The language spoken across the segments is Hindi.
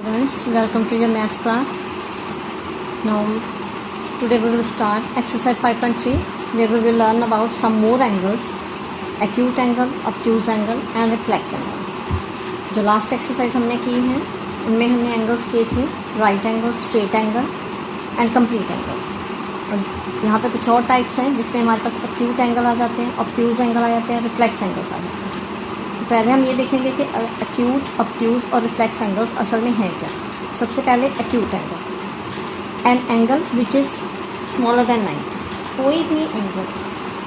Students, welcome to your math class. Now, today we will start exercise 5.3 where we will learn about some more angles, acute angle, obtuse angle and reflex angle. जो लास्ट एक्सरसाइज हमने की है उनमें हमने एंगल्स किए थे right angle, straight angle and complete angles. और यहाँ पे कुछ और टाइप्स हैं जिसमें हमारे पास एक्यूट एंगल आ जाते हैं, ऑब्ट्यूज एंगल आ जाते हैं, रिफ्लेक्स एंगल्स आ जाते हैं। तो पहले हम ये देखेंगे कि एक्यूट, ऑब्ट्यूज और रिफ्लेक्स एंगल्स असल में हैं क्या। सबसे पहले acute angle, an angle which is smaller than 90। कोई भी एंगल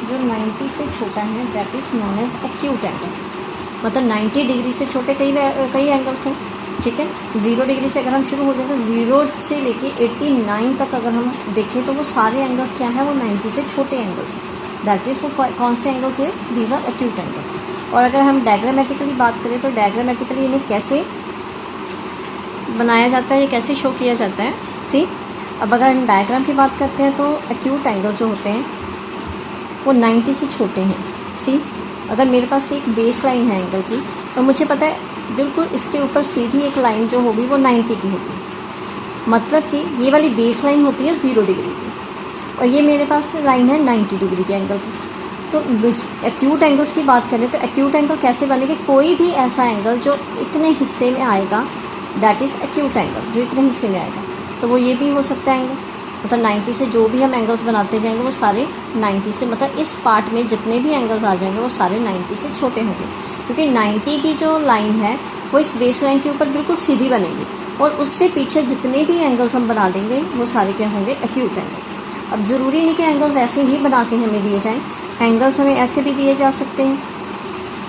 जो 90 से छोटा है that is known as acute angle. मतलब 90 डिग्री से छोटे कई एंगल्स हैं, ठीक है। 0 डिग्री से अगर हम शुरू हो जाए तो 0 से लेके 89 तक अगर हम देखें तो वो सारे एंगल्स क्या है, वो 90 से छोटे एंगल्स हैं। दैट मीन्स वो कौन से एंगल्स हुए, दीज आर एक्यूट एंगल्स। और अगर हम डायग्रामेटिकली बात करें तो डायग्रामेटिकली इन्हें कैसे बनाया जाता है, ये कैसे शो किया जाता है। सी, अब अगर हम डायग्राम की बात करते हैं तो एक्यूट एंगल जो होते हैं वो 90 से छोटे हैं। सी, अगर मेरे पास एक बेस लाइन है एंगल की और मुझे पता है बिल्कुल इसके ऊपर सीधी एक लाइन जो होगी वो 90 की होगी, मतलब कि ये वाली बेस लाइन होती है 0 डिग्री की और ये मेरे पास लाइन है 90 डिग्री के एंगल की। तो एक्यूट एंगल्स की बात करें तो एक्यूट एंगल कैसे बनेंगे, कोई भी ऐसा एंगल जो इतने हिस्से में आएगा दैट इज़ एक्यूट एंगल, जो इतने हिस्से में आएगा। तो वो ये भी हो सकता है एंगल, मतलब 90 से जो भी हम एंगल्स बनाते जाएंगे वो सारे 90 से, मतलब इस पार्ट में जितने भी एंगल्स आ जाएंगे वो सारे 90 से छोटे होंगे, क्योंकि 90 की जो लाइन है वो इस बेस लाइन के ऊपर बिल्कुल सीधी बनेगी और उससे पीछे जितने भी एंगल्स हम बना देंगे वो सारे क्या होंगे, एक्यूट एंगल। अब ज़रूरी नहीं कि एंगल्स ऐसे ही बना के हमें दिए जाएँ, एंगल्स हमें ऐसे भी दिए जा सकते हैं,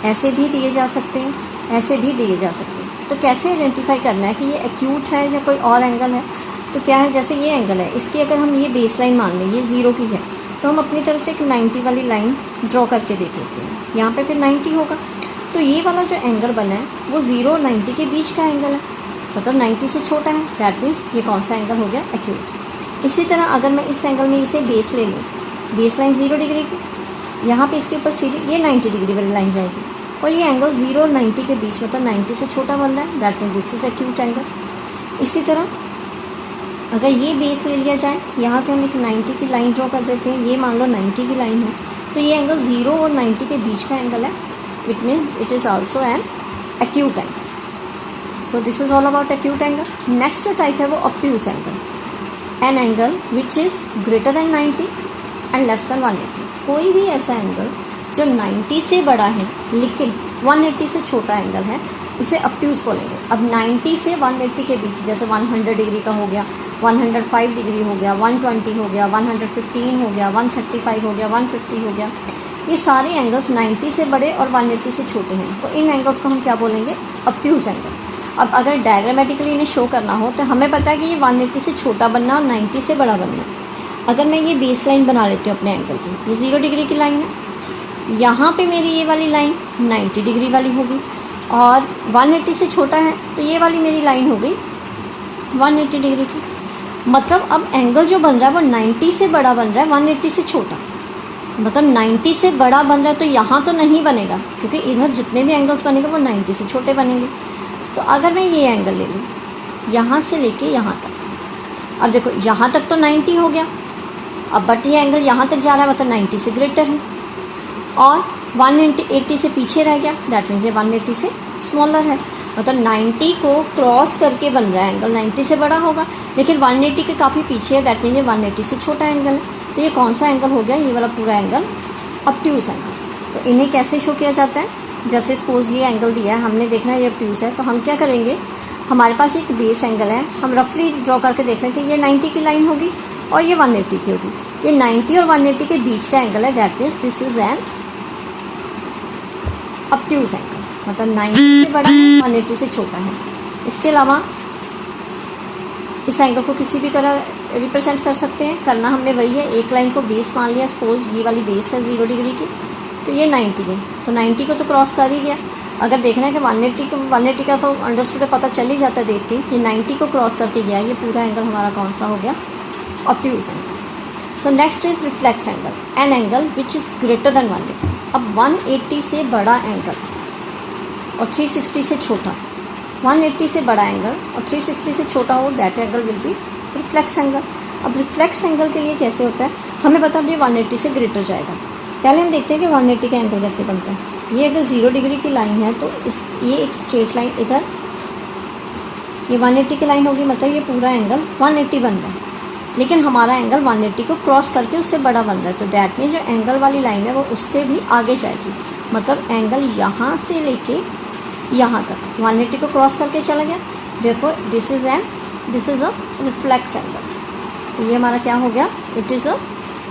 ऐसे भी दिए जा सकते हैं, ऐसे भी दिए जा सकते हैं। तो कैसे आइडेंटिफाई करना है कि ये एक्यूट है या कोई और एंगल है। तो क्या है, जैसे ये एंगल है, इसकी अगर हम ये बेस लाइन मान लें, ये 0 की है, तो हम अपनी तरफ से एक 90 वाली लाइन ड्रॉ करके देख लेते हैं। यहाँ पे फिर 90 होगा, तो ये वाला जो एंगल बना है वो 0 और 90 के बीच का एंगल है, मतलब 90 से छोटा है। दैट मीन्स ये कौन सा एंगल हो गया, एक्यूट। इसी तरह अगर मैं इस एंगल में इसे बेस ले लूँ, बेस लाइन 0 डिग्री की, यहाँ पे इसके ऊपर सीधी ये 90 डिग्री वाली लाइन जाएगी और ये एंगल 0 और 90 के बीच, मतलब 90 से छोटा बन रहा है, that means this is acute angle. इसी तरह अगर ये बेस ले लिया जाए, यहाँ से हम एक 90 की लाइन ड्रॉ कर देते हैं, ये मान लो 90 की लाइन है, तो ये एंगल 0 और 90 के बीच का एंगल है, it mean it is also an acute angle. So this is all about acute angle. Next जो टाइप है वो obtuse angle, an angle which is greater than 90 and less than 180। कोई भी ऐसा एंगल जो 90 से बड़ा है लेकिन 180 से छोटा एंगल है उसे ऑब्ट्यूज बोलेंगे। अब 90 से 180 के बीच, जैसे 100 डिग्री का हो गया, 105 डिग्री हो गया, 120 हो गया, 115 हो गया, 135 हो गया, 150 हो गया, ये सारे एंगल्स 90 से बड़े और 180 से छोटे हैं, तो इन एंगल्स को हम क्या बोलेंगे, ऑब्ट्यूज एंगल। अब अगर डायग्रामेटिकली इन्हें शो करना हो तो हमें पता है कि ये 180 से छोटा बनना और 90 से बड़ा बनना। अगर मैं ये बेस लाइन बना लेती हूँ अपने एंगल की, ये 0 डिग्री की लाइन है, यहाँ पे मेरी ये वाली लाइन 90 डिग्री वाली होगी और 180 से छोटा है तो ये वाली मेरी लाइन हो गई 180 डिग्री की। मतलब अब एंगल जो बन रहा है वो 90 से बड़ा बन रहा है, 180 से छोटा। मतलब 90 से बड़ा बन रहा है तो यहाँ तो नहीं बनेगा, क्योंकि इधर जितने भी एंगल्स बनेंगे वो 90 से छोटे बनेंगे। तो अगर मैं ये एंगल ले लूँ यहाँ से लेके यहाँ तक, अब देखो यहाँ तक तो 90 हो गया, अब बट ये एंगल यहाँ तक जा रहा है, मतलब 90 से ग्रेटर है और 180 से पीछे रह गया, दैट मीन्स ये 180 से स्मॉलर है। मतलब 90 को क्रॉस करके बन रहा है एंगल, 90 से बड़ा होगा लेकिन 180 के काफ़ी पीछे है, दैट मीन्स ये 180 से छोटा एंगल है। तो ये कौन सा एंगल हो गया, ये वाला पूरा एंगल ऑब्ट्यूज एंगल। तो इन्हें कैसे शो किया जाता है, जैसे सपोज ये एंगल दिया है, हमने देखना है ये ऑब्ट्यूज है, तो हम क्या करेंगे, हमारे पास एक बेस एंगल है, हम रफली ड्रॉ करके देख रहे हैं कि ये 90 की लाइन होगी और ये 180 की होगी। ये 90 और 180 के बीच का एंगल है, that means this is an obtuse angle. मतलब 90 से बड़ा है, 180 से छोटा है। इसके अलावा इस एंगल को किसी भी तरह रिप्रेजेंट कर सकते हैं, करना हमने वही है, एक लाइन को बेस मान लिया, सपोज ये वाली बेस है 0 डिग्री की, तो ये 90 है, तो 90 को तो क्रॉस कर ही गया। अगर देखना है कि 180 का तो अंडरस्टूड पता चल ही जाता है देख के, ये 90 को क्रॉस करके गया, ये पूरा एंगल हमारा कौन सा हो गया, obtuse angle. So next is reflex angle, an angle which is greater than 180। अब 180 से बड़ा एंगल और 360 से छोटा, 180 से बड़ा एंगल और 360 से छोटा हो, that angle will be reflex angle. अब रिफ्लेक्स एंगल के लिए कैसे होता है, हमें पता है 180 से ग्रेटर जाएगा। पहले हम देखते हैं कि 180 का एंगल कैसे बनता है। ये अगर 0 डिग्री की लाइन है तो ये एक स्ट्रेट लाइन इधर, ये 180 की लाइन होगी, मतलब ये पूरा एंगल 180 बन रहा है। लेकिन हमारा एंगल 180 को क्रॉस करके उससे बड़ा बन रहा है, तो दैट मीन जो एंगल वाली लाइन है वो उससे भी आगे जाएगी। मतलब एंगल यहाँ से लेके यहाँ तक 180 को क्रॉस करके चला गया, therefore this is a reflex angle. तो ये हमारा क्या हो गया, it is a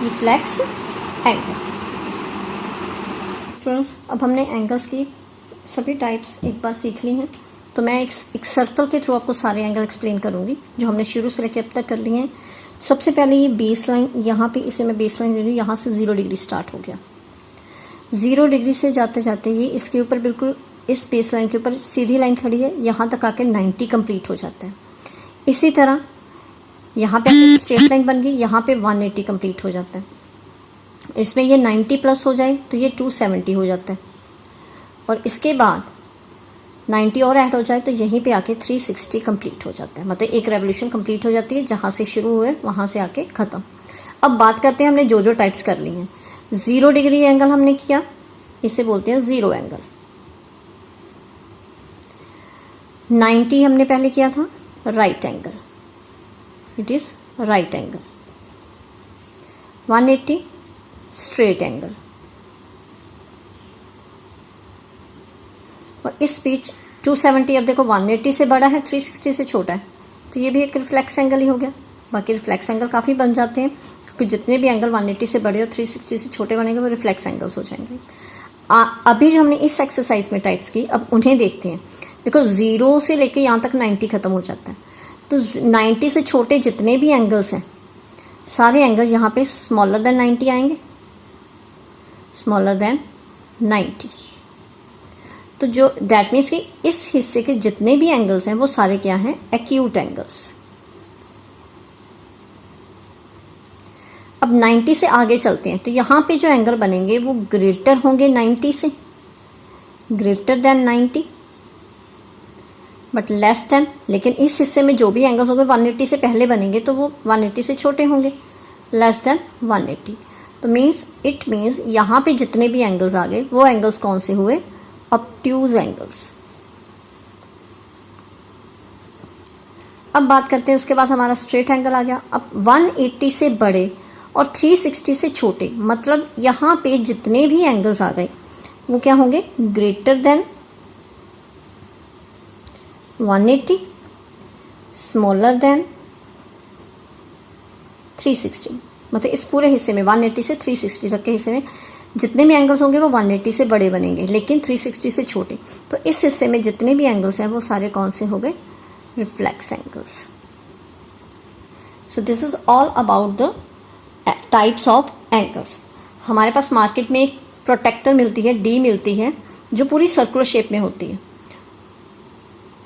reflex angle. Students, अब हमने एंगल्स की सभी टाइप्स एक बार सीख ली हैं, तो मैं एक सर्कल के थ्रू आपको सारे एंगल एक्सप्लेन करूंगी जो हमने शुरू से लेकर अब तक कर लिए हैं। सबसे पहले ये बेस लाइन, यहाँ पे इसे मैं बेस लाइन ले रही हूँ, यहाँ से 0 डिग्री स्टार्ट हो गया। 0 डिग्री से जाते जाते ये इसके ऊपर बिल्कुल इस बेस लाइन के ऊपर सीधी लाइन खड़ी है, यहाँ तक आके 90 कंप्लीट हो जाता है। इसी तरह यहाँ पे स्ट्रेट लाइन बन गई, यहाँ पे 180 कंप्लीट हो जाता है। इसमें ये 90 प्लस हो जाए तो ये 270 हो जाता है, और इसके बाद 90 और ऐड हो जाए तो यहीं पे आके 360 कंप्लीट हो जाता है। मतलब एक रेवोल्यूशन कंप्लीट हो जाती है, जहाँ से शुरू हुए वहाँ से आके ख़त्म। अब बात करते हैं हमने जो टाइप्स कर ली हैं। 0 डिग्री एंगल हमने किया, इसे बोलते हैं 0 एंगल। 90 हमने पहले किया था, right angle, it is right angle. 180 straight angle, और इस बीच 270, अब देखो 180 से बड़ा है, 360 से छोटा है, तो ये भी एक रिफ्लेक्स एंगल ही हो गया। बाकी रिफ्लेक्स एंगल काफ़ी बन जाते हैं, क्योंकि जितने भी एंगल 180 से बड़े और 360 से छोटे बनेंगे वो रिफ्लेक्स एंगल्स हो जाएंगे। अभी जो हमने इस एक्सरसाइज में टाइप्स की, अब उन्हें देखते हैं। देखो 0 से लेके यहाँ तक 90 खत्म हो जाता है, तो 90 से छोटे जितने भी एंगल्स हैं, सारे एंगल यहाँ पे स्मॉलर देन 90 आएंगे, स्मॉलर देन 90। तो जो दैट मीन्स कि इस हिस्से के जितने भी एंगल्स हैं वो सारे क्या हैं, एक्यूट एंगल्स। अब 90 से आगे चलते हैं, तो यहाँ पे जो एंगल बनेंगे वो ग्रेटर होंगे 90 से, greater than 90 but less than. लेकिन इस हिस्से में जो भी एंगल्स होंगे 180 से पहले बनेंगे, तो वो 180 से छोटे होंगे, लेस देन 180। तो इट मीन्स यहाँ पे जितने भी एंगल्स आ गए वो एंगल्स कौन से हुए, ऑब्ट्यूज एंगल्स। अब बात करते हैं, उसके बाद हमारा स्ट्रेट एंगल आ गया। अब 180 से बड़े और 360 से छोटे, मतलब यहाँ पे जितने भी एंगल्स आ गए वो क्या होंगे, ग्रेटर देन 180, स्मॉलर देन 360। मतलब इस पूरे हिस्से में 180 से 360 तक के हिस्से में जितने भी एंगल्स होंगे वो 180 से बड़े बनेंगे, लेकिन 360 से छोटे। तो इस हिस्से में जितने भी एंगल्स हैं वो सारे कौन से हो गए, reflex angles. So this is all about the types of angles. हमारे पास मार्केट में एक प्रोटेक्टर मिलती है, डी मिलती है, जो पूरी सर्कुलर शेप में होती है।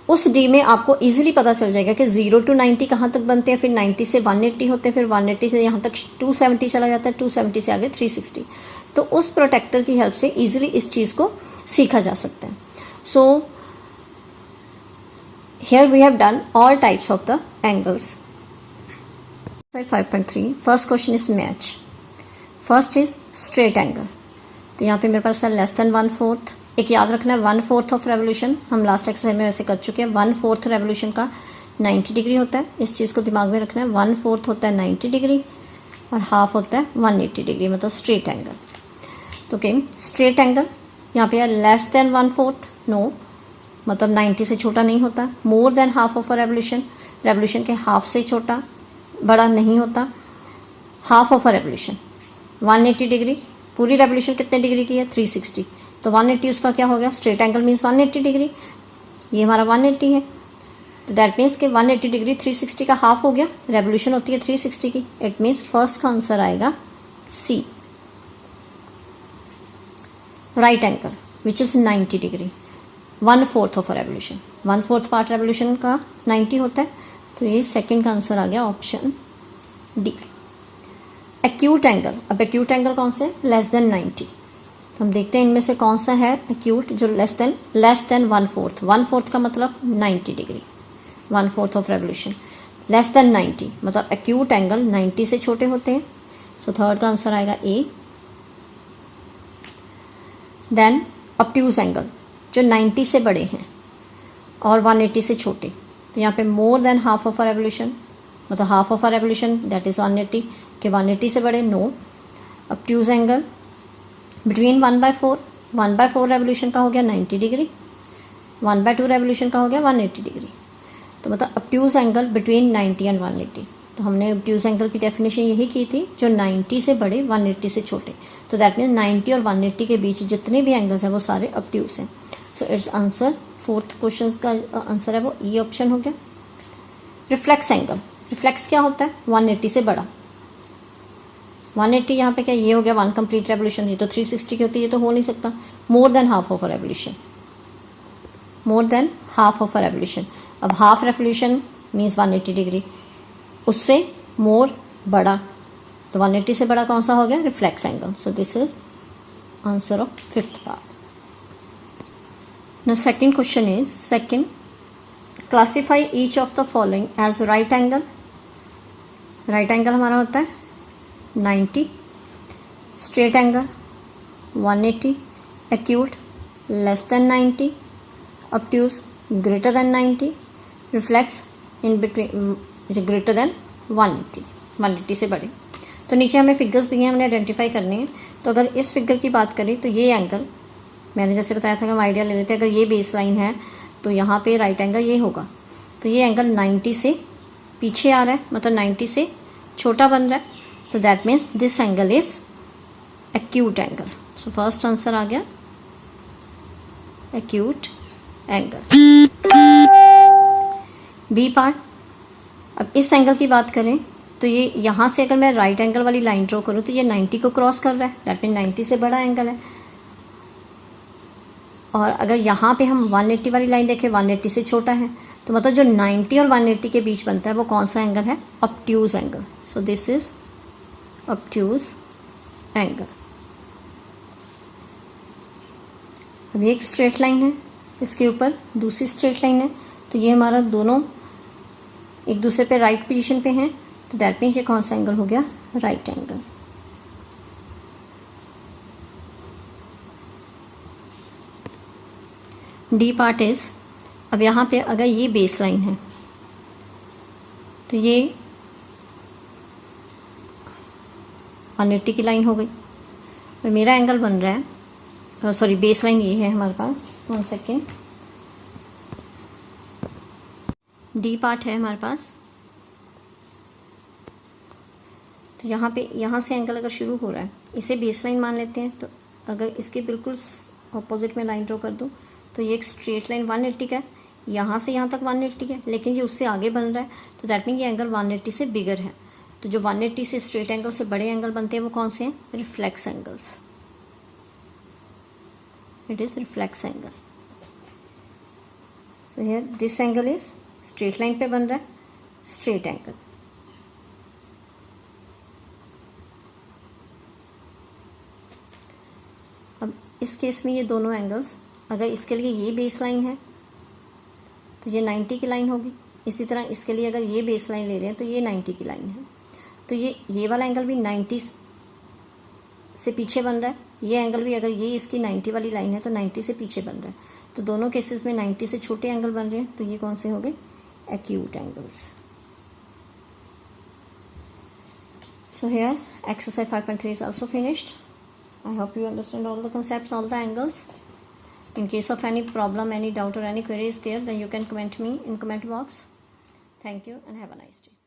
उस डी में आपको इजीली पता चल जाएगा कि 0 to 90 कहाँ तक बनते हैं, फिर 90 से 180 होते हैं, फिर 180 से यहाँ तक 270 चला जाता है, 270 से आगे 360। तो उस प्रोटेक्टर की हेल्प से इजीली इस चीज को सीखा जा सकता है। So here we have done all types of the angles. 5.3 first question is match. First is straight angle. तो यहाँ पे मेरे पास है लेस देन 1/4। एक याद रखना है 1/4 ऑफ रेवोल्यूशन, हम लास्ट एक्सरसाइज में वैसे कर चुके हैं। 1/4 रेवोल्यूशन का 90 डिग्री होता है, इस चीज को दिमाग में रखना है। 1/4 होता है 90 डिग्री और हाफ होता है 180 डिग्री, मतलब स्ट्रेट एंगल। तो स्ट्रेट एंगल यहाँ पे लेस देन 1/4, नो, मतलब 90 से छोटा नहीं होता। मोर than half of a revolution, revolution के हाफ से छोटा बड़ा नहीं होता। Half of a revolution 180 degree, पूरी रेवोल्यूशन कितने डिग्री की है, 360, तो 180 उसका क्या हो गया, स्ट्रेट एंगल मीन्स 180 डिग्री। ये हमारा 180 है, तो दैट मीन्स कि 180 डिग्री 360 का हाफ हो गया, रेवोल्यूशन होती है 360 की। इट मीन्स फर्स्ट का आंसर आएगा C. Right angle which is 90 degree, 1/4 of a revolution, 1/4 part revolution का 90 होता है, तो ये सेकंड का आंसर आ गया ऑप्शन डी। एक्यूट एंगल, अब एक्यूट एंगल कौन से, लेस देन 90। हम देखते हैं इनमें से कौन सा है एक्यूट जो लेस देन 1/4। 1/4 का मतलब 90 degree, 1/4 of revolution. Less than 90 मतलब एक्यूट एंगल 90 से छोटे होते हैं। सो थर्ड का आंसर आएगा ए। देन ऑब्ट्यूज एंगल जो 90 से बड़े हैं और 180 से छोटे, तो यहाँ पे more than half of a revolution, मतलब half of a revolution that is 180 के 180 से बड़े, no. Obtuse angle between 1/4, 1/4 revolution का हो गया 90 डिग्री, 1/2 रेवोल्यूशन का हो गया 180 डिग्री। तो मतलब ऑब्ट्यूज एंगल बिटवीन 90 एंड 180। तो हमने ऑब्ट्यूज एंगल की डेफिनेशन यही की थी, जो 90 से बड़े 180 से छोटे। तो दैट मीन 90 और 180 के बीच जितने भी एंगल्स हैं वो सारे ऑब्ट्यूज हैं। So it's answer, fourth question का आंसर है वो ई ऑप्शन हो गया। रिफ्लेक्स एंगल, रिफ्लेक्स क्या होता है? 180 से बड़ा। 180 यहाँ पे क्या, ये हो गया 1 कंप्लीट रेवोल्यूशन, ये तो 360 की होती है, ये तो हो नहीं सकता। मोर than half of a revolution, more than half of a revolution. अब हाफ रेवोल्यूशन मीन्स 180 डिग्री, उससे मोर बड़ा, तो 180 से बड़ा कौन सा हो गया? Reflex angle. So this is answer of fifth part. Now second question is, second, classify each of the following as right angle. Right angle हमारा होता है 90, straight angle 180, acute less than 90, obtuse greater than 90, reflex in between greater than 180, 180 से बड़े। तो नीचे हमें फिगर्स दिए हैं, हमने आइडेंटिफाई करने हैं। तो अगर इस फिगर की बात करें तो ये एंगल, मैंने जैसे बताया था कि हम आइडिया ले लेते हैं, अगर ये बेस लाइन है तो यहाँ पे राइट एंगल ये होगा। तो ये एंगल 90 से पीछे आ रहा है, मतलब 90 से छोटा बन रहा है, तो that means this angle is acute angle. So first answer आ गया एक्यूट एंगल। बी पार्ट, अब इस एंगल की बात करें तो ये यहाँ से अगर मैं राइट एंगल वाली लाइन ड्रॉ करूँ तो ये 90 को क्रॉस कर रहा है, दैट मीन 90 से बड़ा एंगल है। और अगर यहाँ पे हम 180 वाली लाइन देखें, 180 से छोटा है, तो मतलब जो 90 और 180 के बीच बनता है वो कौन सा एंगल है? Obtuse angle. So this is obtuse angle. अब एक स्ट्रेट लाइन है, इसके ऊपर दूसरी स्ट्रेट लाइन है, तो ये हमारा दोनों एक दूसरे पे राइट पोजीशन पे हैं, तो दैट मीन्स ये कौन सा एंगल हो गया? Right angle. D part is, अब यहाँ पे अगर ये बेस लाइन है तो ये 180 की लाइन हो गई और मेरा एंगल बन रहा है, सॉरी बेस लाइन ये है हमारे पास, 1 सेकेंड, डी पार्ट है हमारे पास। तो यहाँ पे, यहाँ से एंगल अगर शुरू हो रहा है, इसे बेस लाइन मान लेते हैं। तो अगर इसके बिल्कुल ऑपोजिट में लाइन ड्रॉ कर दूँ तो ये एक स्ट्रेट लाइन 180 का है, यहाँ से यहाँ तक 180 है, लेकिन ये उससे आगे बन रहा है, तो दैट मीन ये एंगल 180 से बिगर है। तो जो 180 से स्ट्रेट एंगल से बड़े एंगल बनते हैं वो कौन से हैं? Reflex angles. It is reflex angle. So here this angle is straight line पे बन रहा है, स्ट्रेट एंगल। अब इस केस में ये दोनों एंगल्स, अगर इसके लिए ये बेस लाइन है तो ये 90 की लाइन होगी, इसी तरह इसके लिए अगर ये बेस लाइन ले रहे हैं तो ये 90 की लाइन है, तो ये वाला एंगल भी 90 से पीछे बन रहा है, ये एंगल भी अगर ये इसकी 90 वाली लाइन है तो 90 से पीछे बन रहा है। तो दोनों केसेस में 90 से छोटे एंगल बन रहे हैं, तो ये कौन से हो गए? Acute angles. So here exercise 5.3 is also finished. I hope you understand all the concepts, all the angles. In case of any problem, any doubt or any query is there, then you can comment me in comment box. Thank you and have a nice day.